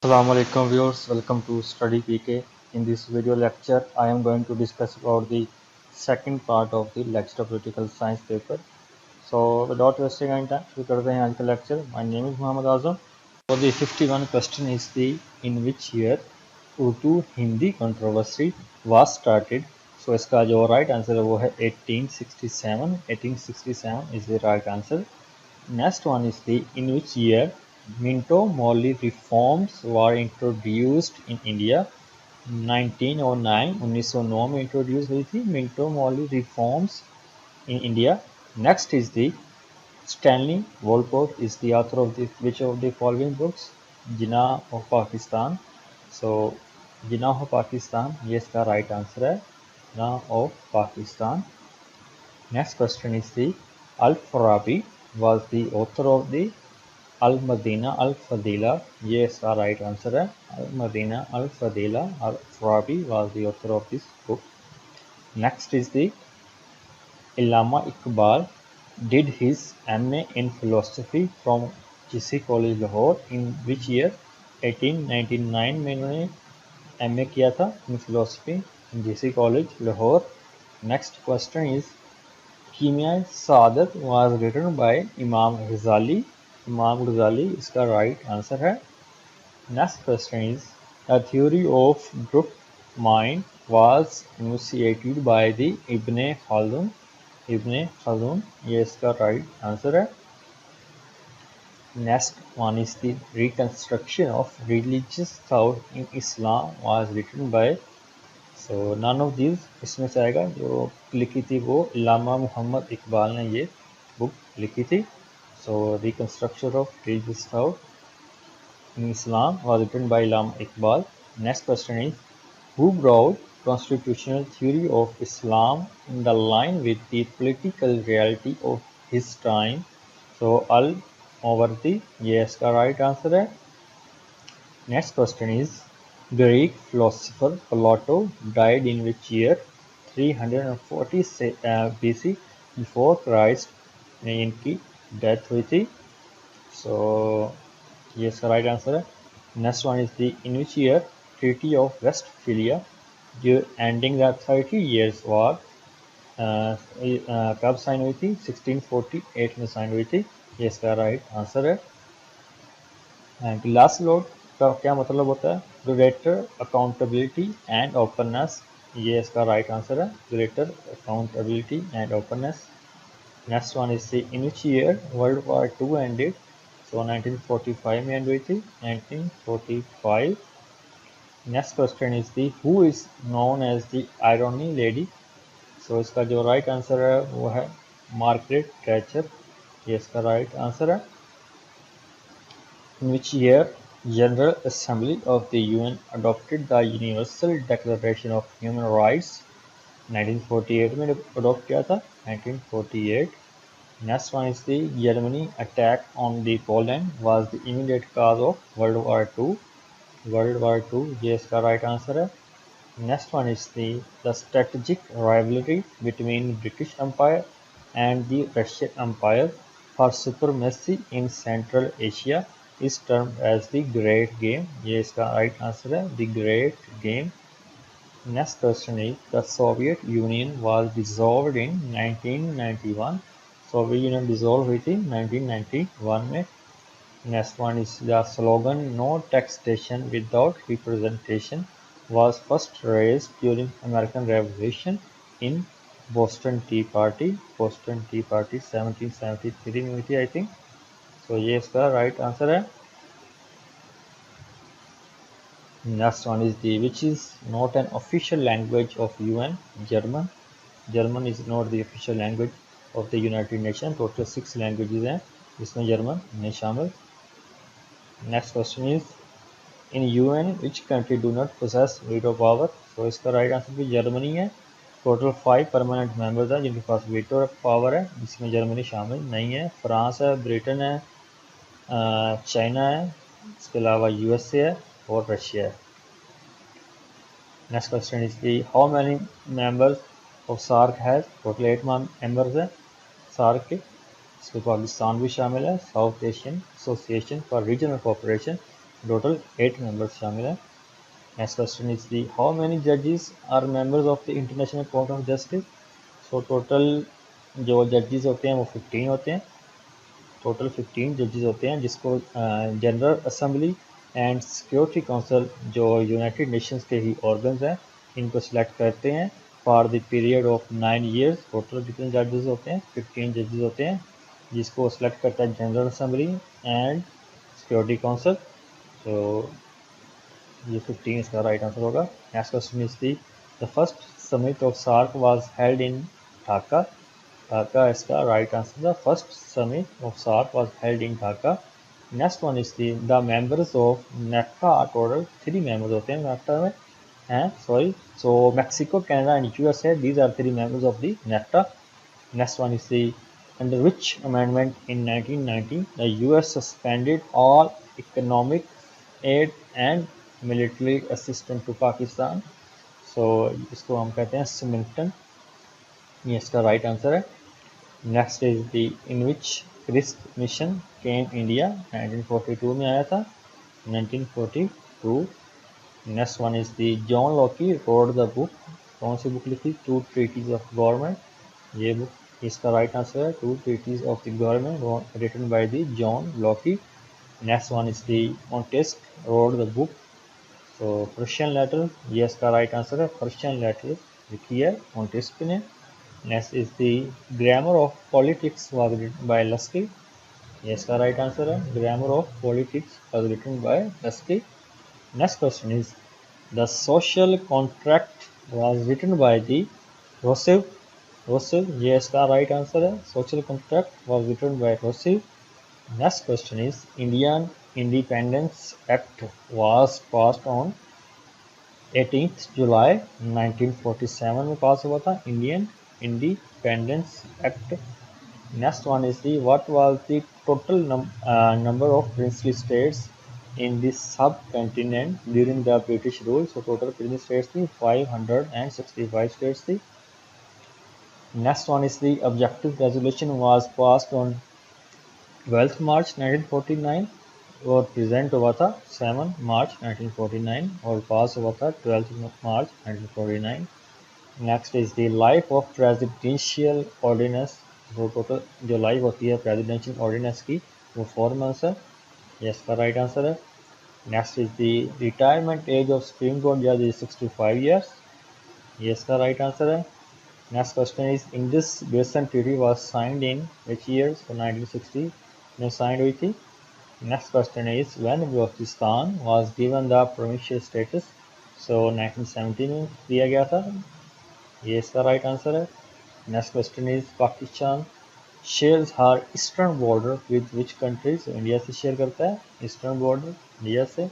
Assalamu alaikum viewers, welcome to Study PK. In this video lecture, I am going to discuss about the second part of the lecture of political science paper. So without wasting any time, शुरू करते हैं आज का lecture. My name is Muhammad Azam. So the 51 question is the in which year Urdu Hindi controversy was started. So इसका जो right answer है वो है 1867. 1867 is the right answer. Next one is the in which year Minto Morley reforms were introduced in India. 1909 1909 में introduce हुई थी Minto Morley reforms in India. Next is the Stanley Wolport is the author of which of the following books? Jinnah of Pakistan. So Jinnah of Pakistan, ये इसका right answer है. Jinnah of Pakistan. Next question is the Al-Farabi was the author of the Al-Madina Al-Fadila. ये इसका right answer है. Al-Madina Al-Fadila. Al-Farabi was the author of this book. Next is the Allama Iqbal did his MA in philosophy from GC College Lahore in which year? 1899 में इन्होंने MA किया था in philosophy in GC College Lahore. Next question is कीमिया Saadat was written by Imam Ghazali. Imam Ghazali इसका right answer है. Next question is the theory of group mind was enunciated by the Ibn Khaldun. Ibn Khaldun ये इसका right answer है. Next one is the reconstruction of religious thought in Islam was written by. So none of these इसमें से आएगा. जो लिखी थी वो अल्लामा मोहम्मद इकबाल ने ये बुक लिखी थी. So reconstruction of religious thought in Islam was written by Allama Iqbal. Next question is who brought constitutional theory of Islam in the line with the political reality of his time? So Al-Mawardi, ये इसका right answer है. Next question is Greek philosopher Plato died in which year? 340 BC before Christ में इनकी death हुई थी. So ये इसका right answer है. Next one is the in which year Treaty of Westphalia ending the 30 years war कब sign हुई थी? 1648 में साइन हुई थी. ये इसका right answer है. ग्लास लोड का क्या मतलब होता है? Greater accountability and openness. ये इसका राइट आंसर है. Greater accountability and openness. Next one is in which year world war 2 ended? So 1945 में एंड हुई थी. 1945. Next question is the who is known as the iron lady? So इसका जो right answer है वो है Margaret Thatcher. ये इसका राइट आंसर है. In which year General Assembly of the UN adopted the Universal Declaration of Human Rights? 1948 में adopt किया था. 1948. Next one is the Germany attack on the Poland was the immediate cause of World War II. World War II, ये इसका right answer है. Next one is the strategic rivalry between British Empire and the Russian Empire for supremacy in Central Asia is termed as the Great Game. ये इसका right answer है. The Great Game. Next question is the Soviet Union was dissolved in 1991. Soviet Union dissolved हुई थी 1991 में. Next one is the slogan "No taxation without representation" was first raised during American Revolution in Boston Tea Party. Boston Tea Party 1773 में हुई थी I think. So ये इसका right answer है. Next one is which is not an official language of UN? German. German is not the official language of the United Nations. Total 6 languages हैं जिसमें German नहीं शामिल. Next question is in UN which country do not possess veto power? So इसका right answer भी Germany है. Total 5 permanent members हैं जिनके पास veto power है, जिसमें जर्मनी शामिल नहीं है. फ्रांस है, ब्रिटेन है, चाइना है, इसके अलावा यूएसए है और रशिया है. Next question is the how many members of SAARC has? Total 8 members हैं सार्क के. इसमें पाकिस्तान भी शामिल है. South Asian Association for Regional Cooperation total 8 members शामिल हैं। Next question is the how many जजेस are members of the International Court of Justice. So total जो जजेस होते हैं वो 15 होते हैं। टोटल 15 जजेस होते हैं, जिसको general Assembly and Security council जो यूनाइटेड नेशंस के ही ऑर्गन्स हैं इनको सिलेक्ट करते हैं for the period of 9 years. Total कितने जजेस होते हैं? 15 जजेस होते हैं, जिसको सिलेक्ट करता है General Assembly and Security Council. तो ये 15 इसका राइट आंसर होगा। Next question is the first summit of SAARC was held in Dhaka. Dhaka इसका right answer. The first summit of SAARC was held in Dhaka. Next one is the members of NAFTA. Total 3 members होते हैं NAFTA में हैं, sorry. So Mexico, Canada and USA, these are 3 members of the NAFTA. Next one is the under which amendment in 1990 the US suspended all economic aid and military assistance to Pakistan। So इसको हम कहते हैं सिमिल्टन, ये इसका right answer है। Next is the in which Cripps mission came India. 1942 में आया था, 1942। Next one is the John Locke wrote the book. कौन सी बुक लिखी? Two treatises of government. ये बुक इसका राइट आंसर है, two treatises of the government written by the John Locke. Next one is the Montesquieu wrote the book. तो Persian letter, ये इसका right answer है, पर्शियन लेटर लिखी है Montesquieu ने। Next is the grammar of politics was written by Laski. ये इसका right answer है, grammar of politics was written by Laski. Next question is the social contract was written by the Rousseau. Rousseau, ये इसका right answer है, social contract was written by Rousseau. Next question is Indian Independence Act was passed on 18th July 1947 में पास हुआ था, Indian Independence Act। Next one is the what was the total number of princely states in this subcontinent during the British rule। So total princely states थी 565 states थी। Next one is the objective resolution was passed on 12 मार्च 1949 और present हुआ था 7 मार्च 1949 और पास हुआ था 12 मार्च 1949। Next is the life of presidential ordinance. वो टोटल जो लाइफ होती है प्रेसिडेंशियल ऑर्डिनेंस की वो 4 मंथ्स है, ये इसका राइट आंसर है। Next is the retirement age of Supreme Court जज इज 65 ईयर्स, ये इसका राइट आंसर है। Next question is Indus basin treaty was signed in which year. 1960 में साइंड हुई थी। Next question is when Balochistan was given the provincial status. So 1970 में दिया गया था, ये इसका राइट आंसर है। Next question is Pakistan shares her eastern border with which country. So India से शेयर करता है ईस्टर्न बॉर्डर इंडिया से।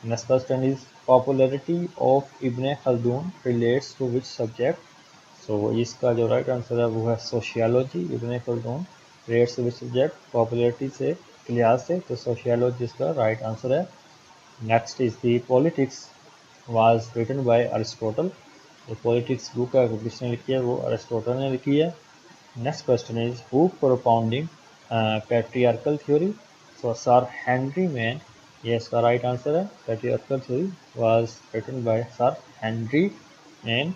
Next question is popularity of Ibn Khaldun relates to which subject. So इसका जो राइट आंसर है वो है sociology. Ibn Khaldun relates to which subject, popularity से के लिहाज से, तो सोशियोलॉजी इसका राइट आंसर है। Next is the politics was written by Aristotle. So politics book है किसने लिखी है? वो अरिस्टोटल ने लिखी है। Next question is who propounding patriarchal theory. So sir Henry Maine, ये इसका राइट आंसर है, patriarchal theory was written by sir Henry Maine.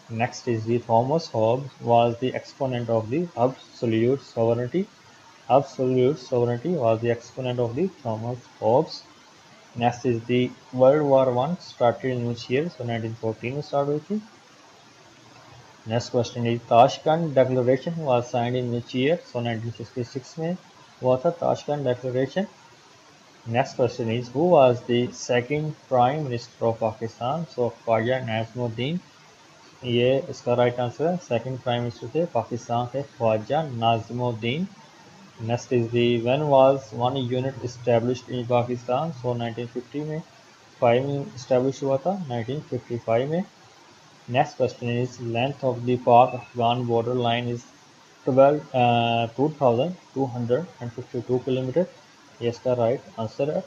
Next is the Thomas Hobbes was the exponent of the absolute sovereignty। Absolute sovereignty was the exponent of the Thomas Hobbes। Next is the World War I started in which year? So 1914 में start हुई थी। Next question is Tashkent Declaration was signed in which year? So 1966 में हुआ था Tashkent Declaration। Next question is who was the second Prime Minister of Pakistan? So Khwaja Nazimuddin, ये इसका right answer है, second prime minister थे पाकिस्तान के Khawaja Nazimuddin. Next is the when was one unit established in Pakistan. So 1950 में 5 में इस्टेब्लिश हुआ था, 1955 में। Next question is length of the Pak Afghan border line is 2252 kilometre, ये इसका राइट आंसर है।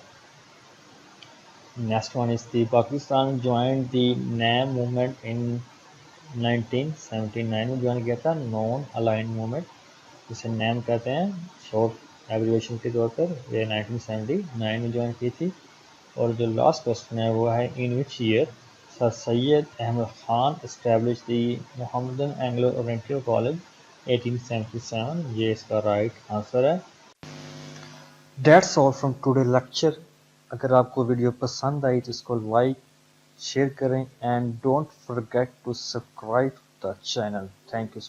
Next one is the Pakistan joined the NAM movement in 1979 में join किया था, नॉन अलाइन मूवमेंट जिसे नैम कहते हैं शॉर्ट एब्रिविएशन के तौर पर, ये 1979 में ज्वाइन की थी। और जो लास्ट क्वेश्चन है वो है in which year sir Syed Ahmad Khan establish the Mohammedan Anglo Oriental College 1877। ये इसका राइट आंसर है। That's all from today lecture. अगर आपको वीडियो पसंद आई तो इसको लाइक शेयर करें and don't forget to subscribe the channel. Thank you.